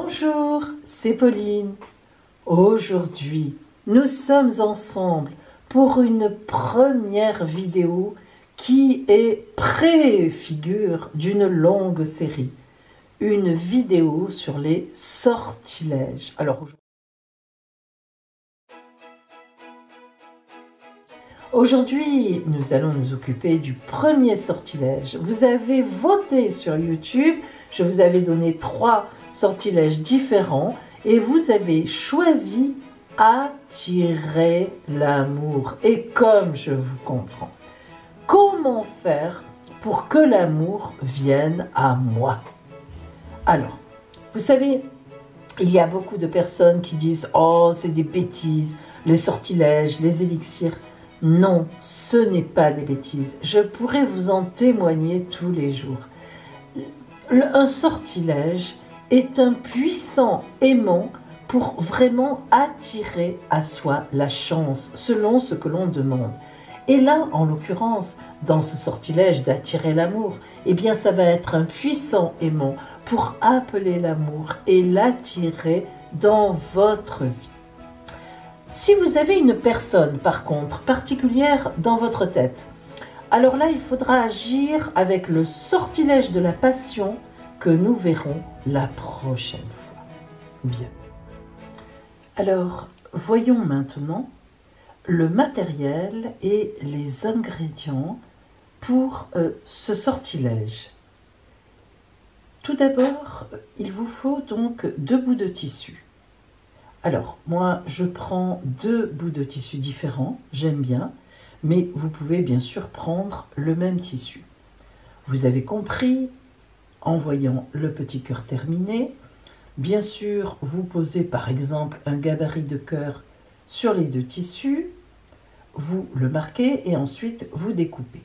Bonjour, c'est Pauline. Aujourd'hui, nous sommes ensemble pour une première vidéo qui est préfigure d'une longue série. Une vidéo sur les sortilèges. Alors aujourd'hui, nous allons nous occuper du premier sortilège. Vous avez voté sur YouTube, je vous avais donné 3 sortilèges différents et vous avez choisi attirer l'amour. Et comme je vous comprends, comment faire pour que l'amour vienne à moi? Alors, vous savez, il y a beaucoup de personnes qui disent « Oh, c'est des bêtises, les sortilèges, les élixirs ». Non, ce n'est pas des bêtises. Je pourrais vous en témoigner tous les jours. Un sortilège est un puissant aimant pour vraiment attirer à soi la chance, selon ce que l'on demande. Et là, en l'occurrence, dans ce sortilège d'attirer l'amour, eh bien, ça va être un puissant aimant pour appeler l'amour et l'attirer dans votre vie. Si vous avez une personne, par contre, particulière dans votre tête, alors là, il faudra agir avec le sortilège de la passion que nous verrons la prochaine fois. Bien. Alors, voyons maintenant le matériel et les ingrédients pour ce sortilège. Tout d'abord, il vous faut donc 2 bouts de tissu. Alors, moi, je prends 2 bouts de tissu différents, j'aime bien, mais vous pouvez bien sûr prendre le même tissu. Vous avez compris, en voyant le petit cœur terminé, bien sûr, vous posez par exemple un gabarit de cœur sur les 2 tissus, vous le marquez et ensuite vous découpez.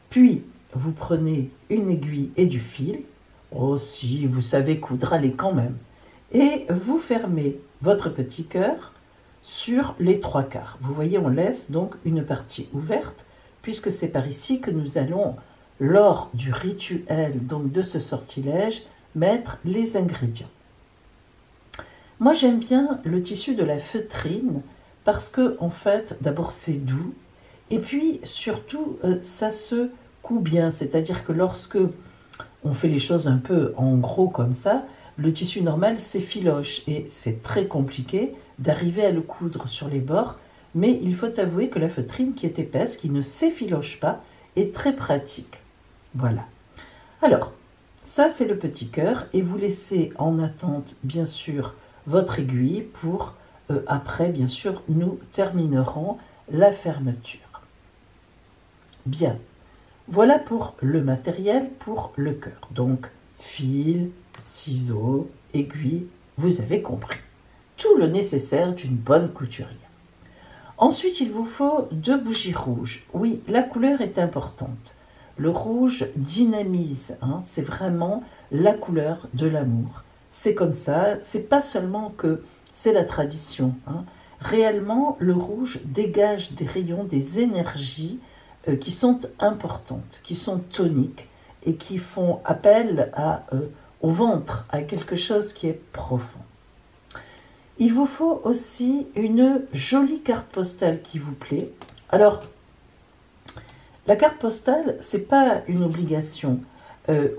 Puis, vous prenez une aiguille et du fil, oh si vous savez coudre, allez quand même, et vous fermez votre petit cœur sur les 3/4. Vous voyez, on laisse donc une partie ouverte, puisque c'est par ici que nous allons, lors du rituel donc de ce sortilège, mettre les ingrédients. Moi, j'aime bien le tissu de la feutrine, parce que, en fait, d'abord, c'est doux, et puis, surtout, ça se coud bien, c'est-à-dire que lorsque on fait les choses un peu en gros comme ça, le tissu normal s'effiloche et c'est très compliqué d'arriver à le coudre sur les bords, mais il faut avouer que la feutrine qui est épaisse, qui ne s'effiloche pas, est très pratique. Voilà. Alors, ça c'est le petit cœur et vous laissez en attente bien sûr votre aiguille pour après bien sûr nous terminerons la fermeture. Bien, voilà pour le matériel pour le cœur. Donc fil, ciseaux, aiguilles, vous avez compris. Tout le nécessaire d'une bonne couturière. Ensuite, il vous faut 2 bougies rouges. Oui, la couleur est importante. Le rouge dynamise, hein, c'est vraiment la couleur de l'amour. C'est comme ça, c'est pas seulement que c'est la tradition. Hein. Réellement, le rouge dégage des rayons, des énergies qui sont importantes, qui sont toniques et qui font appel au ventre, à quelque chose qui est profond. Il vous faut aussi une jolie carte postale qui vous plaît. Alors, la carte postale, ce n'est pas une obligation.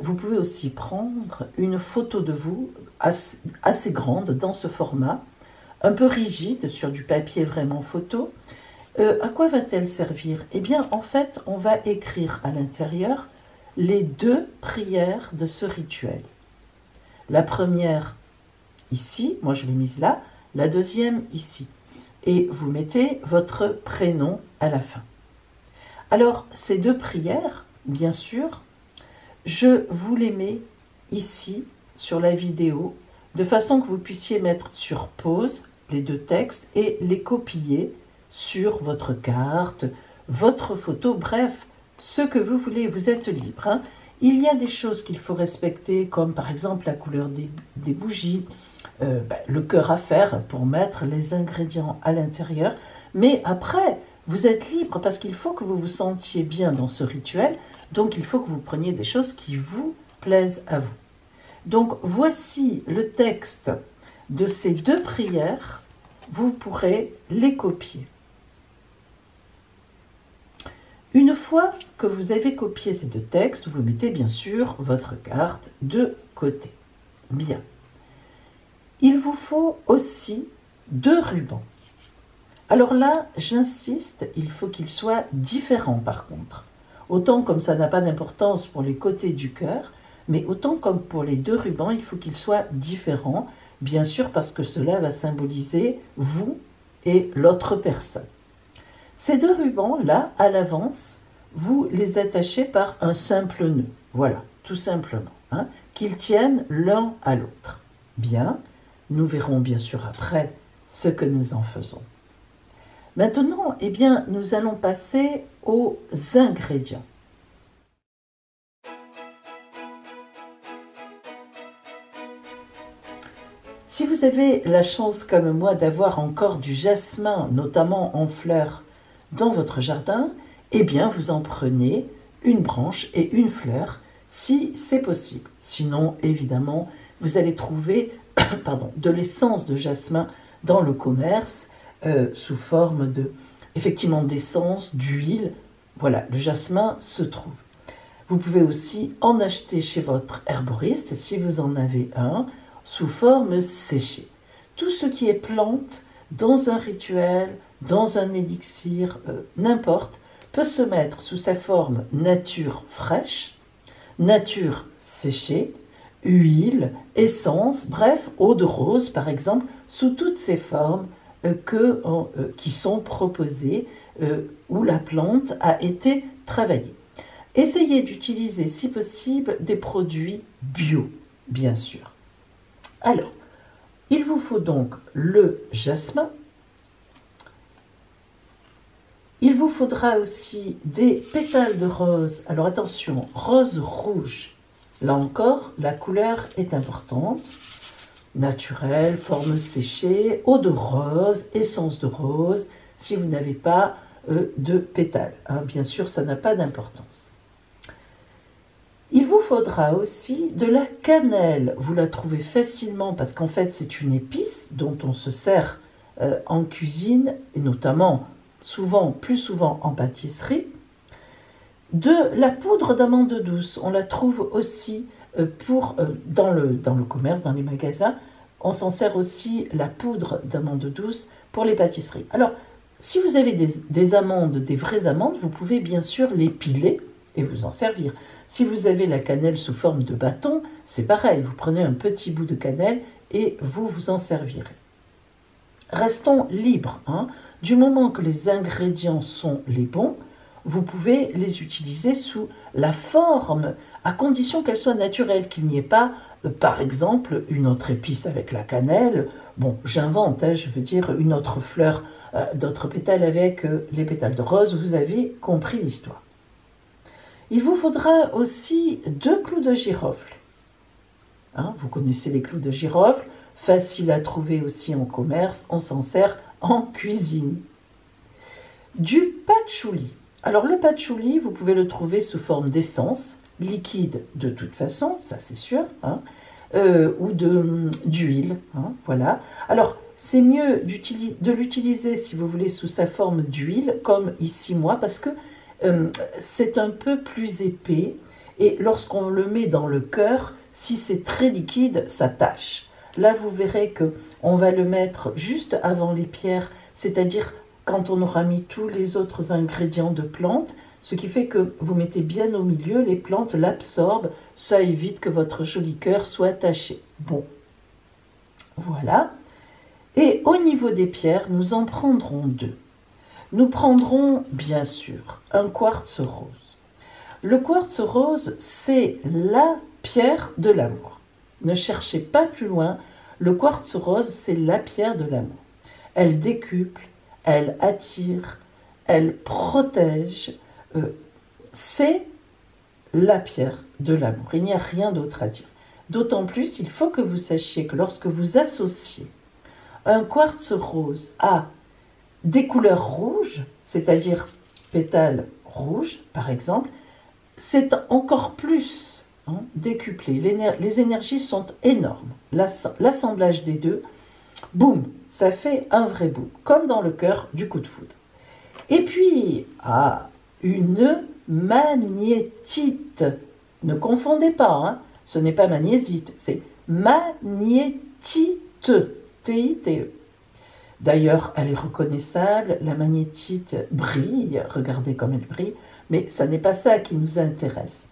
Vous pouvez aussi prendre une photo de vous assez grande dans ce format, un peu rigide, sur du papier vraiment photo. À quoi va-t-elle servir? Eh bien, en fait, on va écrire à l'intérieur les 2 prières de ce rituel. La première ici, moi je l'ai mise là, la deuxième ici. Et vous mettez votre prénom à la fin. Alors, ces 2 prières, bien sûr, je vous les mets ici, sur la vidéo, de façon que vous puissiez mettre sur pause les 2 textes et les copier sur votre carte, votre photo, bref, ce que vous voulez, vous êtes libre. Hein. Il y a des choses qu'il faut respecter, comme par exemple la couleur des bougies, le cœur à faire pour mettre les ingrédients à l'intérieur. Mais après, vous êtes libre parce qu'il faut que vous vous sentiez bien dans ce rituel. Donc, il faut que vous preniez des choses qui vous plaisent à vous. Donc voici le texte de ces deux prières, vous pourrez les copier. Une fois que vous avez copié ces deux textes, vous mettez bien sûr votre carte de côté. Bien. Il vous faut aussi 2 rubans. Alors là, j'insiste, il faut qu'ils soient différents par contre. Autant comme ça n'a pas d'importance pour les côtés du cœur, mais autant comme pour les 2 rubans, il faut qu'ils soient différents, bien sûr parce que cela va symboliser vous et l'autre personne. Ces 2 rubans-là, à l'avance, vous les attachez par un simple nœud. Voilà, tout simplement, hein, qu'ils tiennent l'un à l'autre. Bien, nous verrons bien sûr après ce que nous en faisons. Maintenant, eh bien, nous allons passer aux ingrédients. Si vous avez la chance comme moi d'avoir encore du jasmin, notamment en fleurs, dans votre jardin, eh bien vous en prenez une branche et une fleur si c'est possible. Sinon, évidemment, vous allez trouver de l'essence de jasmin dans le commerce sous forme effectivement d'essence, d'huile. Voilà, le jasmin se trouve. Vous pouvez aussi en acheter chez votre herboriste si vous en avez un, sous forme séchée. Tout ce qui est plante, dans un rituel, dans un élixir, n'importe, peut se mettre sous sa forme nature fraîche, nature séchée, huile, essence, bref, eau de rose par exemple, sous toutes ces formes qui sont proposées, où la plante a été travaillée. Essayez d'utiliser si possible des produits bio, bien sûr. Alors, il vous faut donc le jasmin. Il vous faudra aussi des pétales de rose. Alors attention, rose rouge. Là encore, la couleur est importante. Naturelle, forme séchée, eau de rose, essence de rose, si vous n'avez pas de pétales. Hein, bien sûr, ça n'a pas d'importance. Il vous faudra aussi de la cannelle. Vous la trouvez facilement parce qu'en fait, c'est une épice dont on se sert en cuisine, et notamment plus souvent en pâtisserie. De la poudre d'amande douce, on la trouve aussi dans le commerce, dans les magasins. On s'en sert aussi, la poudre d'amande douce, pour les pâtisseries. Alors, si vous avez des amandes, des vraies amandes, vous pouvez bien sûr les piler et vous en servir. Si vous avez la cannelle sous forme de bâton, c'est pareil, vous prenez un petit bout de cannelle et vous vous en servirez. Restons libres, hein. Du moment que les ingrédients sont les bons, vous pouvez les utiliser sous la forme, à condition qu'elles soient naturelles, qu'il n'y ait pas, par exemple, une autre épice avec la cannelle. Bon, j'invente, hein, je veux dire une autre fleur, d'autres pétales avec les pétales de rose, vous avez compris l'histoire. Il vous faudra aussi 2 clous de girofle. Hein, vous connaissez les clous de girofle, facile à trouver aussi en commerce, on s'en sert en cuisine. Du patchouli. Alors le patchouli, vous pouvez le trouver sous forme d'essence, liquide de toute façon, ça c'est sûr, hein, ou d'huile, hein, voilà. Alors c'est mieux de l'utiliser si vous voulez sous sa forme d'huile, comme ici moi, parce que c'est un peu plus épais, et lorsqu'on le met dans le cœur, si c'est très liquide, ça tâche. Là, vous verrez qu'on va le mettre juste avant les pierres, c'est-à-dire quand on aura mis tous les autres ingrédients de plantes, ce qui fait que vous mettez bien au milieu, les plantes l'absorbent, ça évite que votre joli cœur soit taché. Bon, voilà. Et au niveau des pierres, nous en prendrons 2. Nous prendrons bien sûr un quartz rose. Le quartz rose, c'est la pierre de l'amour. Ne cherchez pas plus loin, le quartz rose, c'est la pierre de l'amour. Elle décuple, elle attire, elle protège. C'est la pierre de l'amour. Il n'y a rien d'autre à dire. D'autant plus, il faut que vous sachiez que lorsque vous associez un quartz rose à des couleurs rouges, c'est-à-dire pétales rouges, par exemple, c'est encore plus hein, décuplé. Les énergies sont énormes. L'assemblage des deux, boum, ça fait un vrai boom, comme dans le cœur du coup de foudre. Et puis, une magnétite. Ne confondez pas, hein, ce n'est pas magnésite, c'est magnétite, T-I-T-E. D'ailleurs, elle est reconnaissable, la magnétite brille, regardez comme elle brille, mais ça n'est pas ça qui nous intéresse.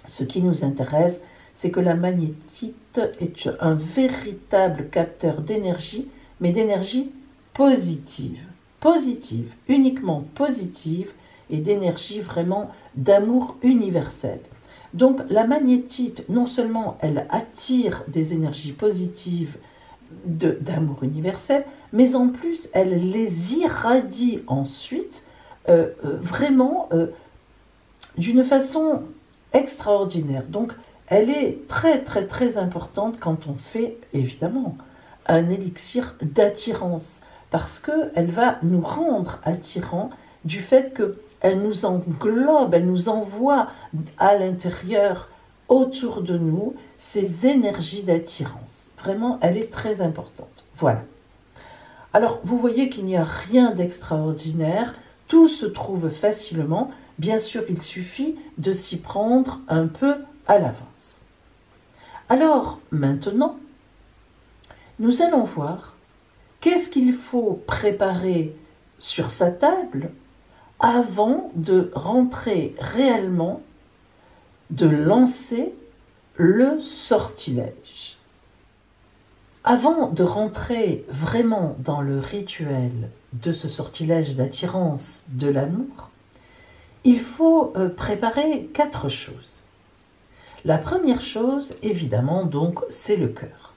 Ce qui nous intéresse, c'est que la magnétite est un véritable capteur d'énergie, mais d'énergie positive. Positive, uniquement positive, et d'énergie vraiment d'amour universel. Donc la magnétite, non seulement elle attire des énergies positives d'amour universel, mais en plus elle les irradie ensuite vraiment d'une façon extraordinaire. Donc elle est très très très importante quand on fait évidemment un élixir d'attirance, parce qu'elle va nous rendre attirants du fait qu'elle nous englobe, elle nous envoie à l'intérieur, autour de nous, ces énergies d'attirance. Vraiment, elle est très importante. Voilà. Alors, vous voyez qu'il n'y a rien d'extraordinaire, tout se trouve facilement. Bien sûr, il suffit de s'y prendre un peu à l'avance. Alors, maintenant, nous allons voir qu'est-ce qu'il faut préparer sur sa table avant de rentrer réellement, de lancer le sortilège. Avant de rentrer vraiment dans le rituel de ce sortilège d'attirance de l'amour, il faut préparer 4 choses. La première chose, évidemment, donc, c'est le cœur.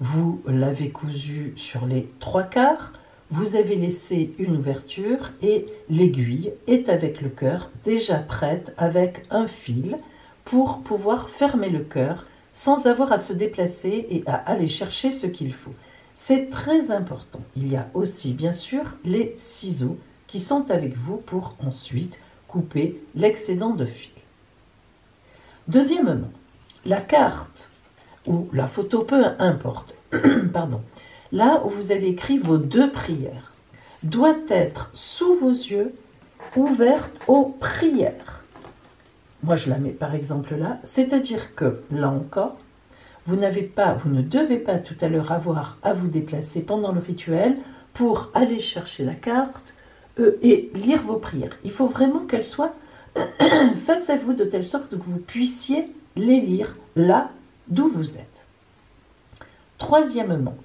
Vous l'avez cousu sur les 3/4, vous avez laissé une ouverture et l'aiguille est avec le cœur, déjà prête avec un fil pour pouvoir fermer le cœur sans avoir à se déplacer et à aller chercher ce qu'il faut. C'est très important. Il y a aussi, bien sûr, les ciseaux qui sont avec vous pour ensuite couper l'excédent de fil. Deuxièmement, la carte ou la photo, peu importe, pardon, là où vous avez écrit vos 2 prières, doit être sous vos yeux, ouverte aux prières. Moi, je la mets par exemple là, c'est-à-dire que, là encore, vous ne devez pas tout à l'heure avoir à vous déplacer pendant le rituel pour aller chercher la carte et lire vos prières. Il faut vraiment qu'elles soient face à vous de telle sorte que vous puissiez les lire là d'où vous êtes. Troisièmement,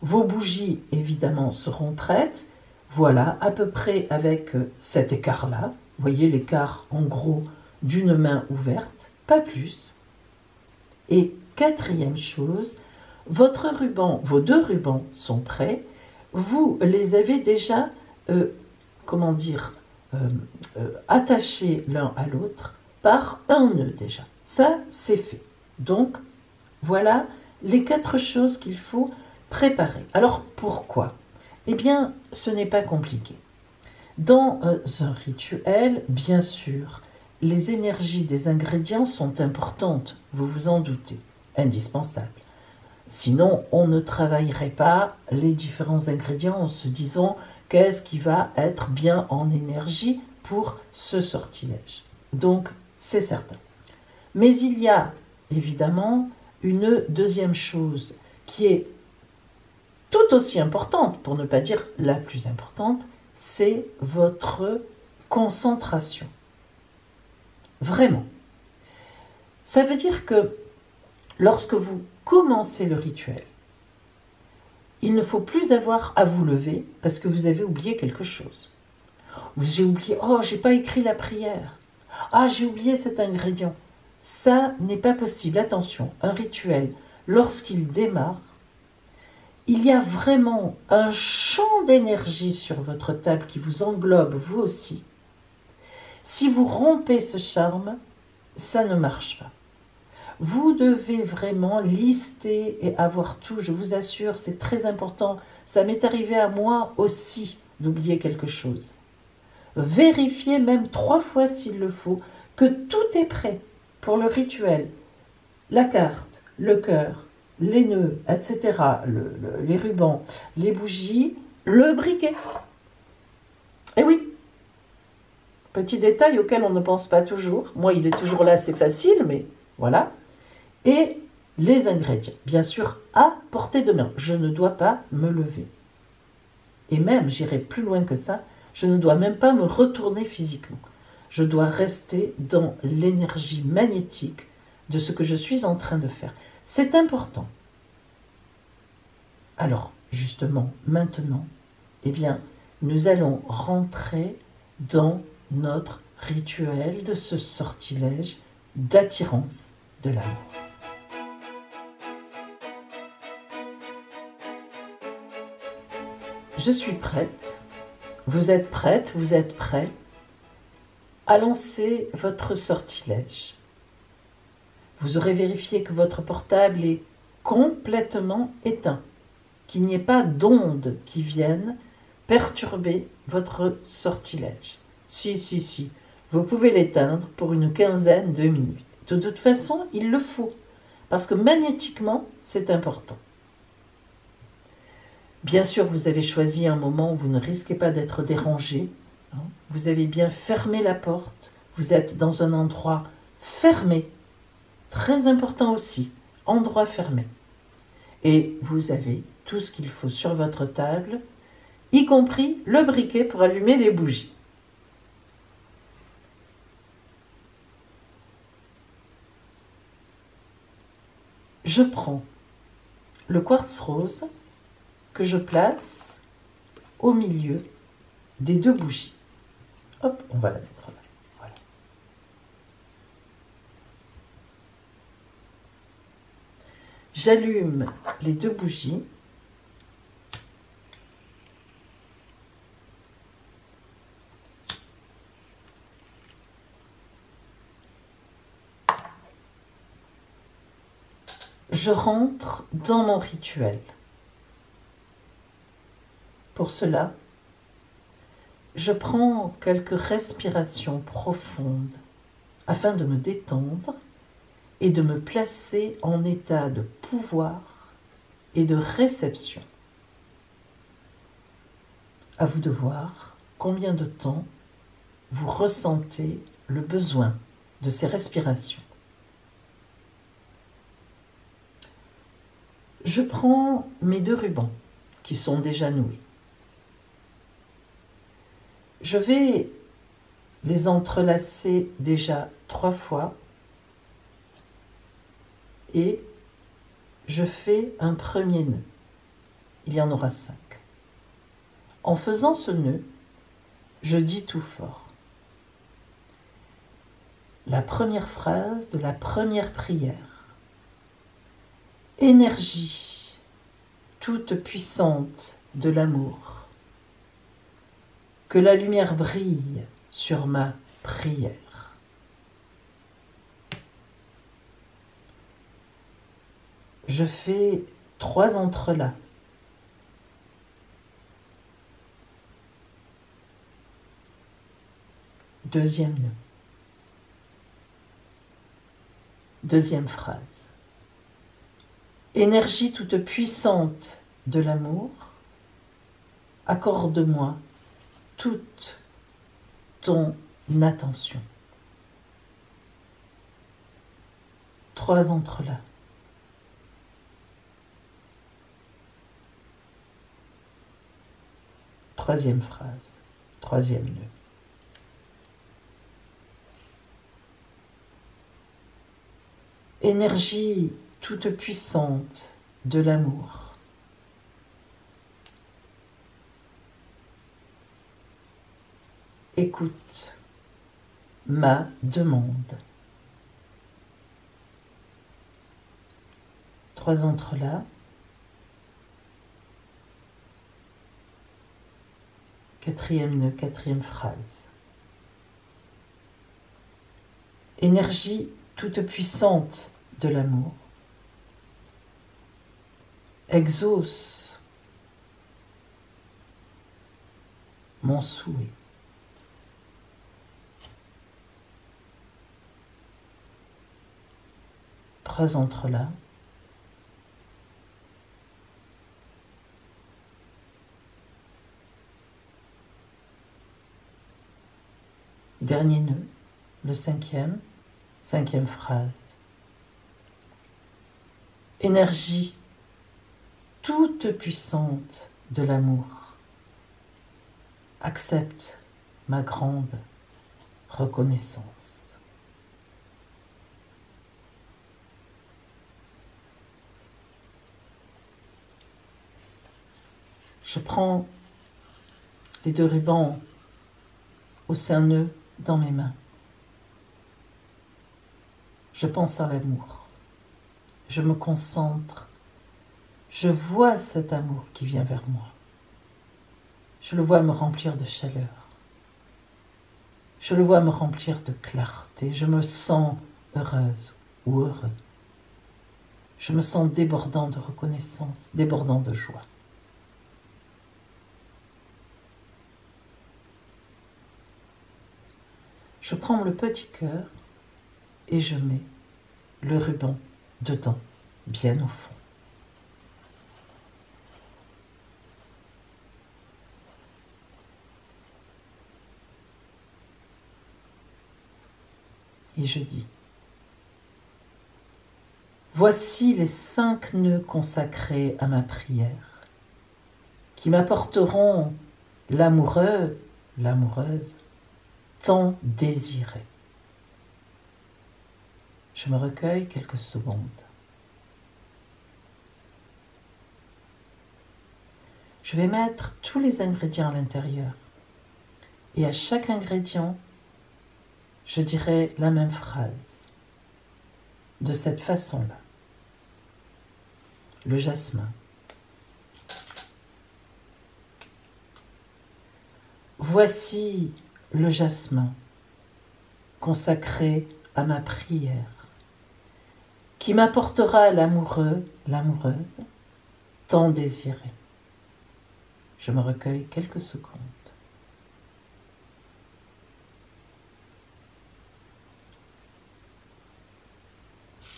vos bougies évidemment seront prêtes. Voilà, à peu près avec cet écart-là. Vous voyez l'écart en gros d'une main ouverte, pas plus. Et quatrième chose, votre ruban, vos 2 rubans sont prêts. Vous les avez déjà, attachés l'un à l'autre par un nœud déjà. Ça, c'est fait. Donc, voilà les 4 choses qu'il faut préparer. Alors, pourquoi? Eh bien, ce n'est pas compliqué. Dans un rituel, bien sûr, les énergies des ingrédients sont importantes, vous vous en doutez, indispensables. Sinon, on ne travaillerait pas les différents ingrédients en se disant qu'est-ce qui va être bien en énergie pour ce sortilège. Donc, c'est certain. Mais il y a évidemment une deuxième chose qui est tout aussi importante, pour ne pas dire la plus importante, c'est votre concentration. Vraiment. Ça veut dire que lorsque vous commencez le rituel, il ne faut plus avoir à vous lever parce que vous avez oublié quelque chose. J'ai oublié, oh, j'ai pas écrit la prière. Ah, j'ai oublié cet ingrédient. Ça n'est pas possible. Attention, un rituel, lorsqu'il démarre, il y a vraiment un champ d'énergie sur votre table qui vous englobe, vous aussi. Si vous rompez ce charme, ça ne marche pas. Vous devez vraiment lister et avoir tout, je vous assure, c'est très important. Ça m'est arrivé à moi aussi d'oublier quelque chose. Vérifiez même 3 fois s'il le faut que tout est prêt pour le rituel, la carte, le cœur, les nœuds, etc., les rubans, les bougies, le briquet. Et oui, petit détail auquel on ne pense pas toujours. Moi, il est toujours là, c'est facile, mais voilà. Et les ingrédients, bien sûr, à portée de main. Je ne dois pas me lever. Et même, j'irai plus loin que ça, je ne dois même pas me retourner physiquement. Je dois rester dans l'énergie magnétique de ce que je suis en train de faire. C'est important. Alors, justement, maintenant, eh bien, nous allons rentrer dans notre rituel de ce sortilège d'attirance de l'amour. Je suis prête, vous êtes prête, vous êtes prêt à lancer votre sortilège. Vous aurez vérifié que votre portable est complètement éteint, qu'il n'y ait pas d'ondes qui viennent perturber votre sortilège. Si, vous pouvez l'éteindre pour une quinzaine de minutes. De toute façon, il le faut, parce que magnétiquement, c'est important. Bien sûr, vous avez choisi un moment où vous ne risquez pas d'être dérangé. Vous avez bien fermé la porte. Vous êtes dans un endroit fermé. Très important aussi, endroit fermé. Et vous avez tout ce qu'il faut sur votre table, y compris le briquet pour allumer les bougies. Je prends le quartz rose que je place au milieu des deux bougies. Hop, on va la mettre là. Voilà. J'allume les deux bougies. Je rentre dans mon rituel. Pour cela, je prends quelques respirations profondes afin de me détendre et de me placer en état de pouvoir et de réception. À vous de voir combien de temps vous ressentez le besoin de ces respirations. Je prends mes deux rubans qui sont déjà noués. Je vais les entrelacer déjà 3 fois et je fais un premier nœud. Il y en aura 5. En faisant ce nœud, je dis tout fort la première phrase de la première prière. Énergie toute puissante de l'amour, que la lumière brille sur ma prière. Je fais 3 entrelacs. Deuxième nœud. Deuxième phrase. Énergie toute puissante de l'amour, accorde-moi toute ton attention. 3 entrelacs. Troisième phrase, troisième nœud. Énergie toute puissante de l'amour. Écoute ma demande. 3 entrelacs. Quatrième nœud, quatrième phrase. Énergie toute puissante de l'amour. Exauce mon souhait. 3 entrelacs. Dernier nœud, le 5e, 5e phrase. Énergie toute puissante de l'amour, accepte ma grande reconnaissance. Je prends les 2 rubans au sein-nœud dans mes mains. Je pense à l'amour. Je me concentre. Je vois cet amour qui vient vers moi. Je le vois me remplir de chaleur. Je le vois me remplir de clarté. Je me sens heureuse ou heureux. Je me sens débordant de reconnaissance, débordant de joie. Je prends le petit cœur et je mets le ruban dedans, bien au fond. Et je dis, voici les 5 nœuds consacrés à ma prière, qui m'apporteront l'amoureux, l'amoureuse, tant désiré. Je me recueille quelques secondes. Je vais mettre tous les ingrédients à l'intérieur. Et à chaque ingrédient, je dirai la même phrase. De cette façon-là. Le jasmin. Voici le jasmin consacré à ma prière, qui m'apportera l'amoureux, l'amoureuse, tant désiré. Je me recueille quelques secondes.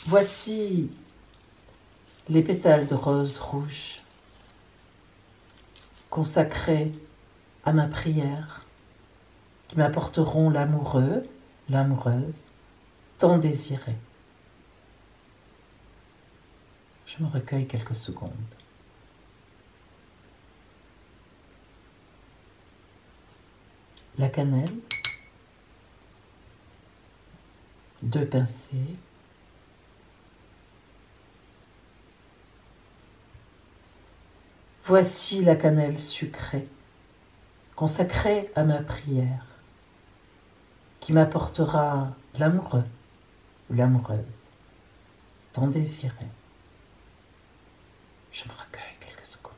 Voici les pétales de rose rouge consacrés à ma prière, qui m'apporteront l'amoureux, l'amoureuse, tant désiré. Je me recueille quelques secondes. La cannelle, 2 pincées, voici la cannelle sucrée, consacrée à ma prière, qui m'apportera l'amoureux ou l'amoureuse, tant désiré. Je me recueille quelques secondes.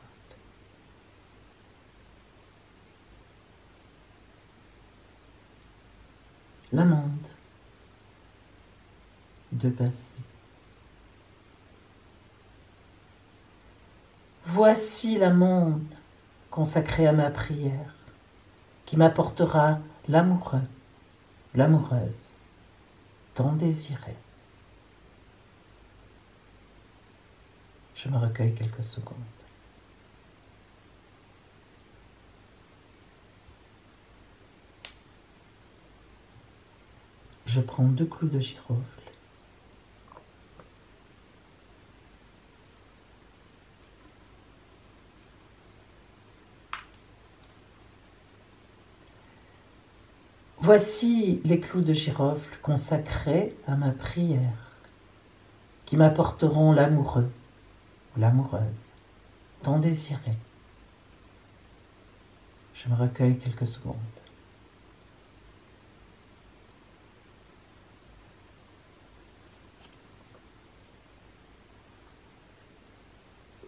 L'amande, 2 pincées. Voici l'amande consacrée à ma prière, qui m'apportera l'amoureux, l'amoureuse, tant désiré. Je me recueille quelques secondes. Je prends 2 clous de girofle. Voici les clous de girofle consacrés à ma prière, qui m'apporteront l'amoureux ou l'amoureuse, tant désiré. Je me recueille quelques secondes.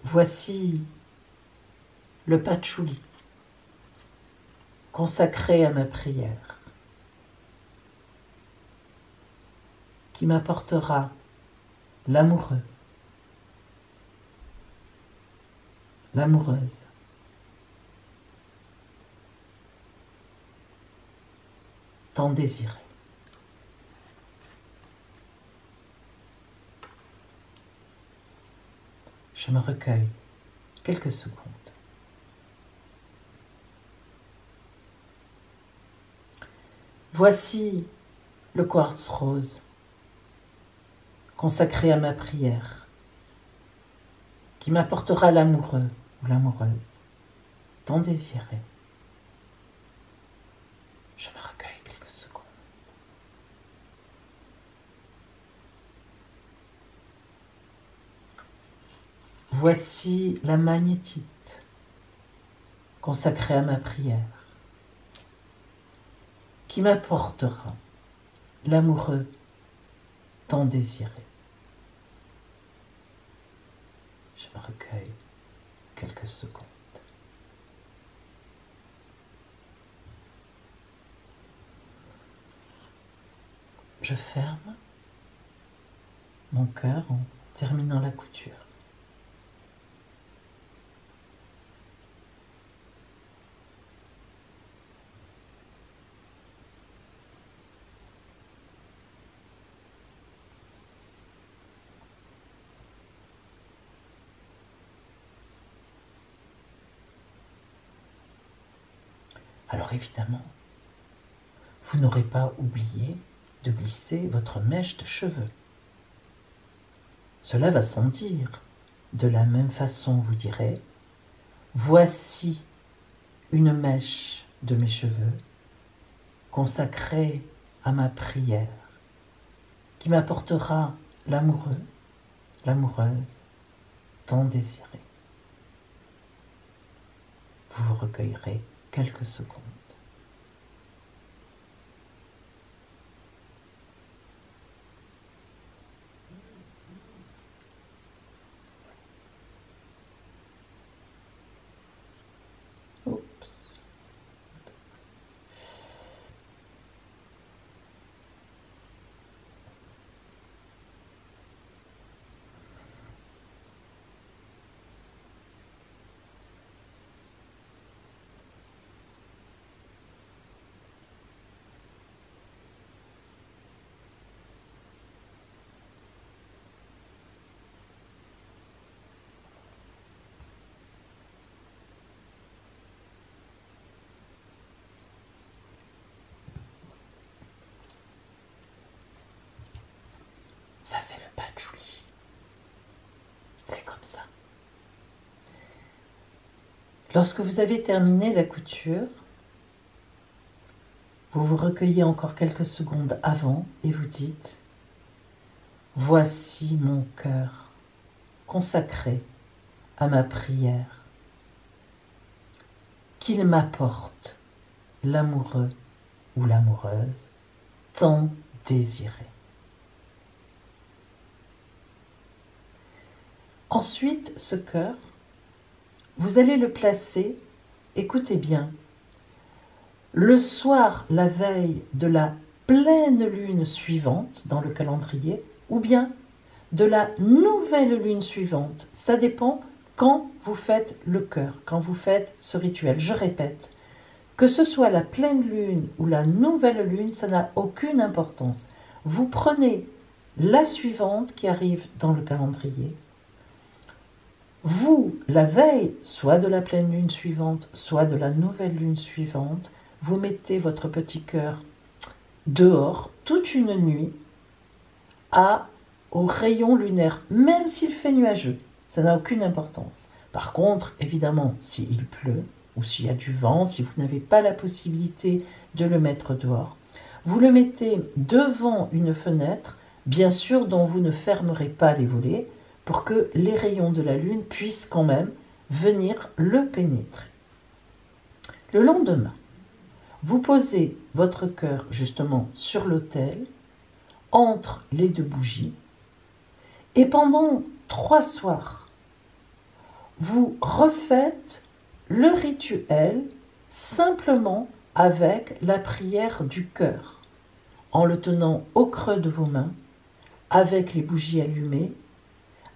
Voici le patchouli, consacré à ma prière, qui m'apportera l'amoureux, l'amoureuse, tant désiré. Je me recueille quelques secondes. Voici le quartz rose consacré à ma prière, qui m'apportera l'amoureux ou l'amoureuse tant désiré. Je me recueille quelques secondes. Voici la magnétite consacrée à ma prière, qui m'apportera l'amoureux tant désiré. Je me recueille quelques secondes. Je ferme mon cœur en terminant la couture. Alors évidemment, vous n'aurez pas oublié de glisser votre mèche de cheveux. Cela va sans dire. De la même façon, vous direz, voici une mèche de mes cheveux consacrée à ma prière, qui m'apportera l'amoureux, l'amoureuse tant désirée. Vous vous recueillerez quelques secondes. Oups. Ça, c'est le patchouli. C'est comme ça. Lorsque vous avez terminé la couture, vous vous recueillez encore quelques secondes avant et vous dites « Voici mon cœur consacré à ma prière, qu'il m'apporte l'amoureux ou l'amoureuse tant désiré. » Ensuite, ce cœur, vous allez le placer, écoutez bien, le soir, la veille de la pleine lune suivante dans le calendrier, ou bien de la nouvelle lune suivante. Ça dépend quand vous faites le cœur, quand vous faites ce rituel. Je répète, que ce soit la pleine lune ou la nouvelle lune, ça n'a aucune importance. Vous prenez la suivante qui arrive dans le calendrier. Vous, la veille, soit de la pleine lune suivante, soit de la nouvelle lune suivante, vous mettez votre petit cœur dehors toute une nuit au rayon lunaire, même s'il fait nuageux. Ça n'a aucune importance. Par contre, évidemment, s'il pleut ou s'il y a du vent, si vous n'avez pas la possibilité de le mettre dehors, vous le mettez devant une fenêtre, bien sûr dont vous ne fermerez pas les volets, pour que les rayons de la lune puissent quand même venir le pénétrer. Le lendemain, vous posez votre cœur justement sur l'autel, entre les deux bougies, et pendant 3 soirs, vous refaites le rituel simplement avec la prière du cœur, en le tenant au creux de vos mains, avec les bougies allumées,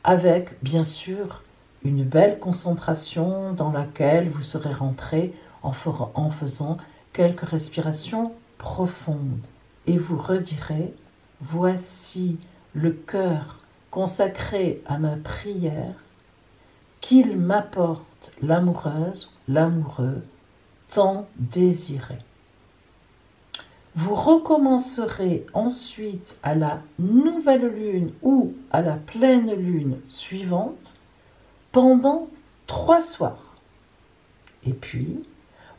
avec bien sûr une belle concentration dans laquelle vous serez rentré en faisant quelques respirations profondes. Et vous redirez, voici le cœur consacré à ma prière qu'il m'apporte l'amoureuse, l'amoureux, tant désiré. Vous recommencerez ensuite à la nouvelle lune ou à la pleine lune suivante pendant 3 soirs. Et puis,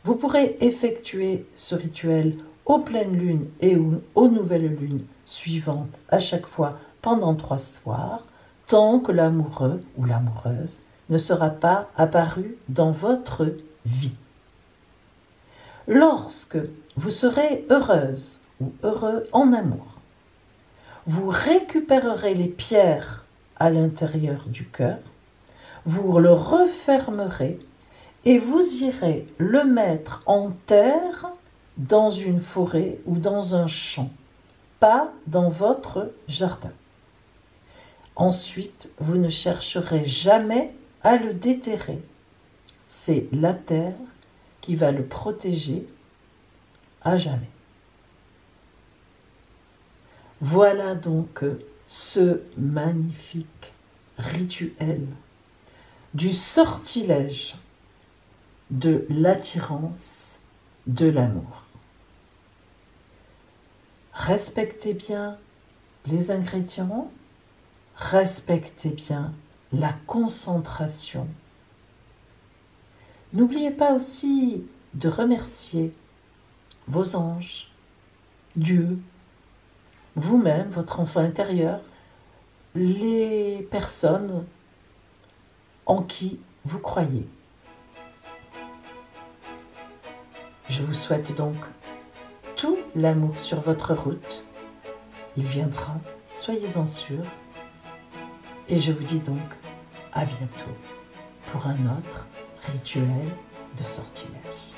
vous pourrez effectuer ce rituel aux pleines lunes et aux nouvelles lunes suivantes à chaque fois pendant 3 soirs, tant que l'amoureux ou l'amoureuse ne sera pas apparu dans votre vie. Lorsque vous serez heureuse ou heureux en amour, vous récupérerez les pierres à l'intérieur du cœur, vous le refermerez et vous irez le mettre en terre dans une forêt ou dans un champ, pas dans votre jardin. Ensuite, vous ne chercherez jamais à le déterrer. C'est la terre qui va le protéger à jamais. Voilà donc ce magnifique rituel du sortilège de l'attirance de l'amour. Respectez bien les ingrédients, respectez bien la concentration. N'oubliez pas aussi de remercier vos anges, Dieu, vous-même, votre enfant intérieur, les personnes en qui vous croyez. Je vous souhaite donc tout l'amour sur votre route. Il viendra, soyez-en sûrs. Et je vous dis donc à bientôt pour un autre rituel de sortilège.